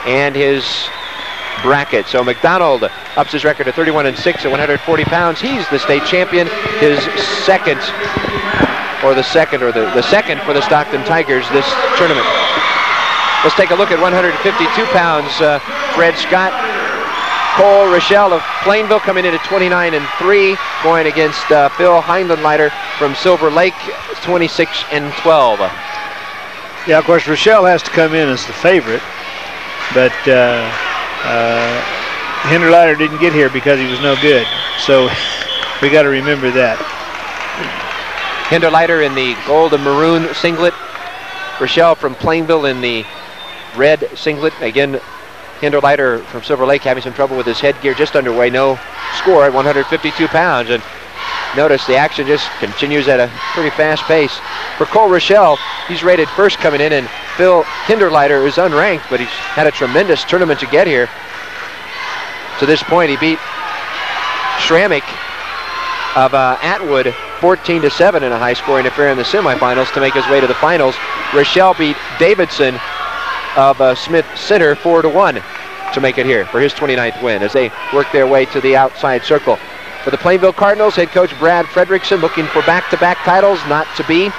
and his bracket. So McDonald ups his record to 31-6 at 140 pounds. He's the state champion, his second for the Stockton Tigers this tournament. Let's take a look at 152 pounds. Fred Scott. Cole Rochelle of Plainville coming in at 29-3, going against Phil Heinlenleiter from Silver Lake, 26-12. Yeah, of course, Rochelle has to come in as the favorite, but Hinderleiter didn't get here because he was no good, so we got to remember that. Hinderleiter in the gold and maroon singlet, Rochelle from Plainville in the red singlet. Again, Hinderleiter from Silver Lake having some trouble with his headgear, just underway. No score at 152 pounds. And notice the action just continues at a pretty fast pace. For Cole Rochelle, he's rated first coming in, and Phil Hinderleiter is unranked, but he's had a tremendous tournament to get here. To this point, he beat Schrammick of Atwood 14-7 in a high-scoring affair in the semifinals to make his way to the finals. Rochelle beat Davidson of Smith Center 4-1 to make it here for his 29th win as they work their way to the outside circle. For the Plainville Cardinals, head coach Brad Fredrickson looking for back-to-back titles, not to be.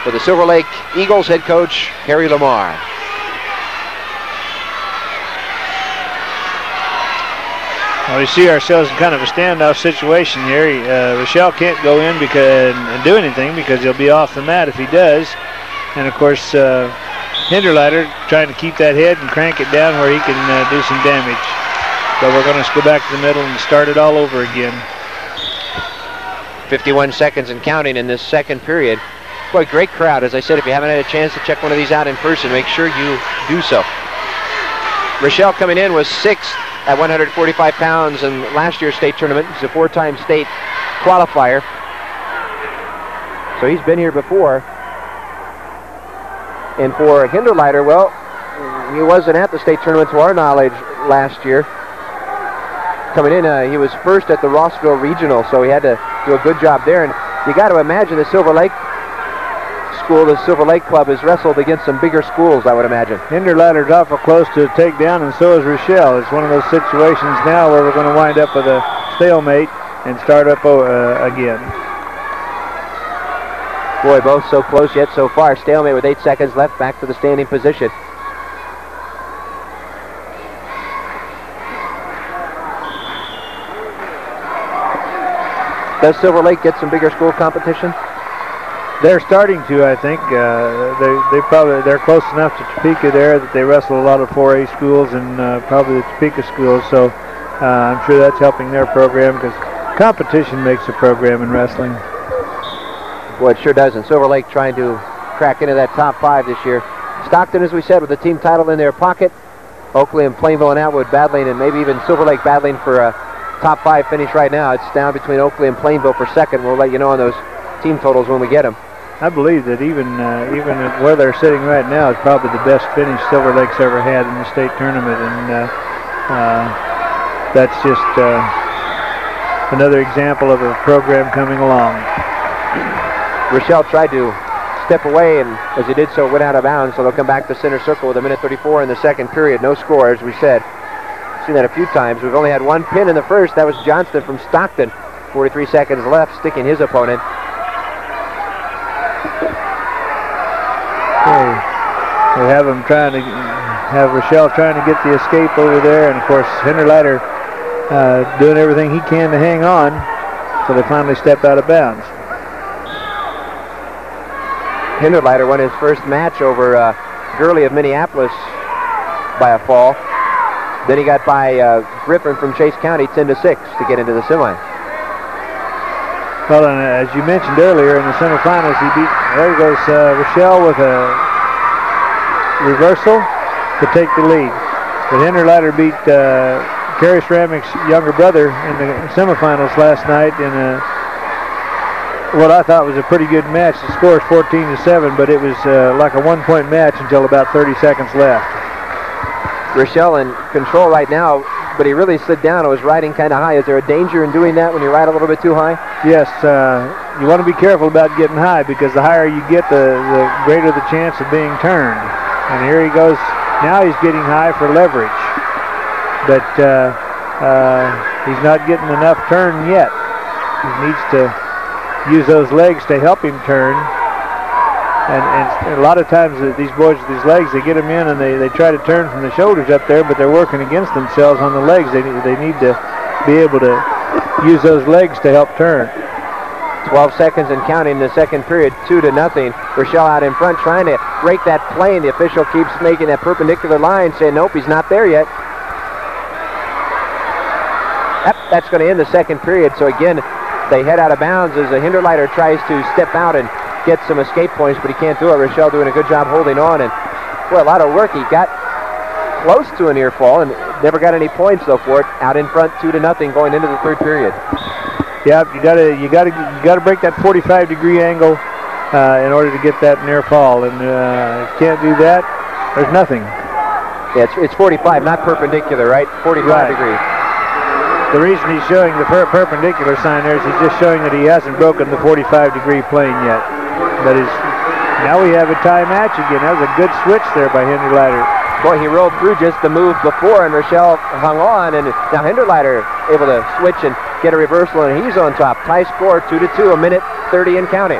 For the Silver Lake Eagles, head coach Harry Lamar. Well, we see ourselves in kind of a standoff situation here. Rochelle can't go in and do anything because he'll be off the mat if he does. And of course, Hinderleiter trying to keep that head and crank it down where he can do some damage. But we're going to go back to the middle and start it all over again. 51 seconds and counting in this second period. Boy, great crowd. As I said, if you haven't had a chance to check one of these out in person, make sure you do so. Rochelle coming in was 6th at 145 pounds in last year's state tournament. He's a 4-time state qualifier. So he's been here before. And for Hinderleiter, well, he wasn't at the state tournament to our knowledge last year. Coming in, he was first at the Rossville Regional, so he had to do a good job there. And you got to imagine the Silver Lake school, the Silver Lake Club, has wrestled against some bigger schools, I would imagine. Hinderleiter's awful close to a takedown, and so is Rochelle. It's one of those situations now where we're going to wind up with a stalemate and start up again. Boy, both so close yet so far. Stalemate with 8 seconds left, back to the standing position. Does Silver Lake get some bigger school competition? They're starting to, I think. They're close enough to Topeka there that they wrestle a lot of 4A schools and probably the Topeka schools. So I'm sure that's helping their program because competition makes a program in wrestling. Boy, it sure does. And Silver Lake trying to crack into that top 5 this year. Stockton, as we said, with the team title in their pocket. Oakley and Plainville and Atwood battling, and maybe even Silver Lake battling for a top 5 finish right now. It's down between Oakley and Plainville for second. We'll let you know on those team totals when we get them. I believe that even where they're sitting right now is probably the best finish Silver Lake's ever had in the state tournament, and that's just another example of a program coming along. Rochelle tried to step away, and as he did so, went out of bounds, so they'll come back to center circle with 1:34 in the second period. No score, as we said. Seen that a few times. We've only had one pin in the first. That was Johnston from Stockton. 43 seconds left, sticking his opponent. We have Rochelle trying to get the escape over there, and of course Hinderleiter doing everything he can to hang on, so they finally step out of bounds. Hinderleiter won his first match over Gurley of Minneapolis by a fall. Then he got by Griffin from Chase County 10-6 to get into the semi. Well, and as you mentioned earlier, in the semifinals, there goes Rochelle with a reversal to take the lead. But Hinderleiter beat Kerry Schrammick's younger brother in the semifinals last night in what I thought was a pretty good match. The score is 14-7, but it was like a 1-point match until about 30 seconds left. Rochelle in control right now, but he really slid down and was riding kind of high. Is there a danger in doing that when you ride a little bit too high? Yes, you want to be careful about getting high because the higher you get, the greater the chance of being turned. And here he goes Now he's getting high for leverage, but he's not getting enough turn yet. He needs to use those legs to help him turn. And a lot of times these boys with these legs, they get them in and they try to turn from the shoulders up there, but they're working against themselves on the legs. They need to be able to use those legs to help turn. 12 seconds and counting in the second period, 2-0. Rochelle out in front trying to break that plane. The official keeps making that perpendicular line, saying, nope, he's not there yet. Yep, that's going to end the second period. So again, they head out of bounds as the Hinderleiter tries to step out and get some escape points, but he can't do it. Rochelle doing a good job holding on, and boy, a lot of work. He got close to a near fall and never got any points though for it. Out in front, 2-0 going into the third period. Yeah, you gotta break that 45-degree angle in order to get that near fall, and if you can't do that, there's nothing. Yeah, it's 45, not perpendicular, right? 45 degrees. The reason he's showing the perpendicular sign there is he's just showing that he hasn't broken the 45-degree plane yet. But now we have a tie match again. That was a good switch there by Hinderleiter. Boy, he rolled through just the move before, and Rochelle hung on, and now Hinderleiter able to switch and get a reversal, and he's on top. Tie score, 2-2, a minute 30 and counting.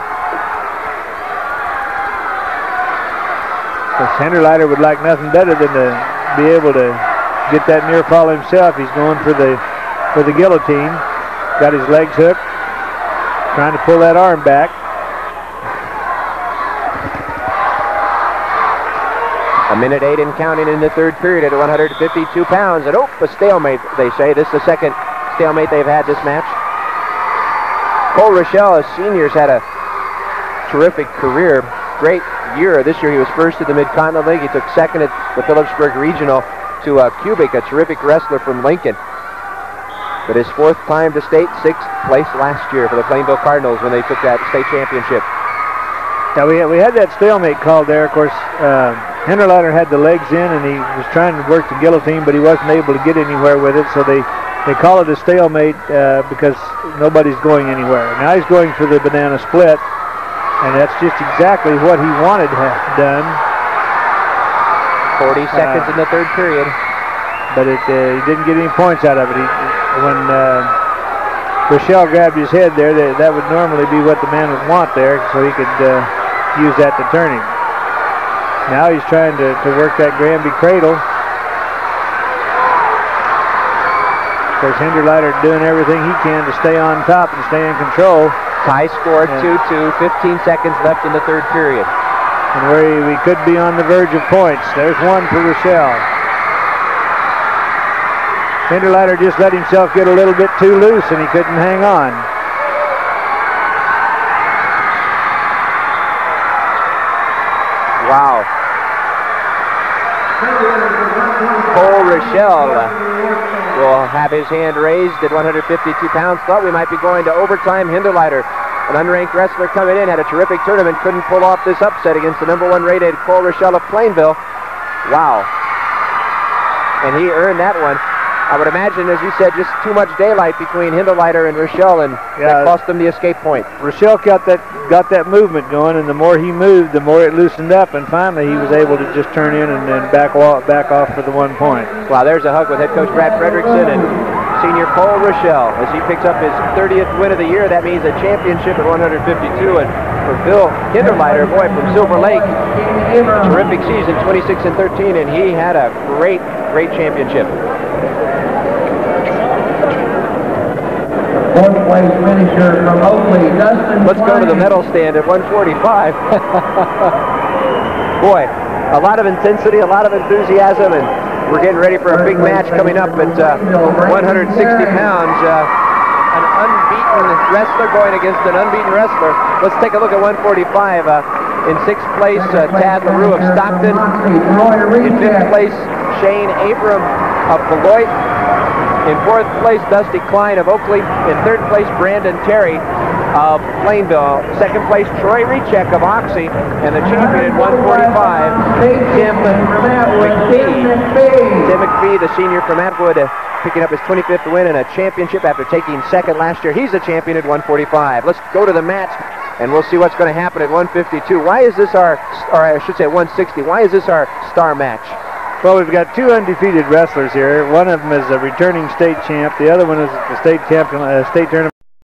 Hinderleiter would like nothing better than to be able to get that near fall himself. He's going for the guillotine. Got his legs hooked, trying to pull that arm back. A minute 8 and counting in the third period at 152 pounds. And a stalemate, they say. This is the second stalemate they've had this match. Cole Rochelle, as seniors, had a terrific career. Great year. This year he was first at the Mid-Continent League. He took second at the Phillipsburg Regional to Kubik, a terrific wrestler from Lincoln. But his fourth time to state, 6th place last year for the Plainville Cardinals when they took that state championship. Now we had that stalemate called there. Of course, Hinderleiter had the legs in and he was trying to work the guillotine, but he wasn't able to get anywhere with it, so they call it a stalemate because nobody's going anywhere. Now he's going for the banana split, and that's just exactly what he wanted done. 40 seconds in the third period. But he didn't get any points out of it. When Rochelle grabbed his head there, that would normally be what the man would want there, so he could use that to turn him. Now he's trying to work that Granby cradle. Of course, Hinderleiter doing everything he can to stay on top and stay in control. Tie score 2-2, 15 seconds left in the third period. And where we could be on the verge of points. There's one for Rochelle. Hinderleiter just let himself get a little bit too loose and he couldn't hang on. Wow. Cole Rochelle will have his hand raised at 152 pounds. Thought we might be going to overtime. Hinderleiter, an unranked wrestler coming in, had a terrific tournament. Couldn't pull off this upset against the #1 rated Cole Rochelle of Plainville. Wow. And he earned that one. I would imagine, as you said, just too much daylight between Hinderleiter and Rochelle, and that cost them the escape point. Rochelle got that movement going, and the more he moved, the more it loosened up, and finally he was able to just turn in and then back off for the 1 point. Wow, there's a hug with head coach Brad Fredrickson and senior Cole Rochelle as he picks up his 30th win of the year. That means a championship at 152, and for Bill Hinderleiter, boy, from Silver Lake, a terrific season, 26-13, and he had a great championship. Fourth place finisher from Oakley, Dustin. Let's go to the medal stand at 145. Boy, a lot of intensity, a lot of enthusiasm, and we're getting ready for a big match coming up at 160 pounds. An unbeaten wrestler going against an unbeaten wrestler. Let's take a look at 145. In 6th place, Tad LaRue of Stockton. In 5th place, Shane Abram of Beloit. In 4th place, Dusty Klein of Oakley. In 3rd place, Brandon Terry of Plainville. 2nd place, Troy Rechek of Oxy. And the champion at 145, Tim McPhee. Tim McPhee, the senior from Atwood, picking up his 25th win in a championship after taking 2nd last year. He's a champion at 145. Let's go to the match, and we'll see what's going to happen at 152. Why is this or I should say 160, why is this our star match? Well, we've got two undefeated wrestlers here. One of them is a returning state champ. The other one is the state tournament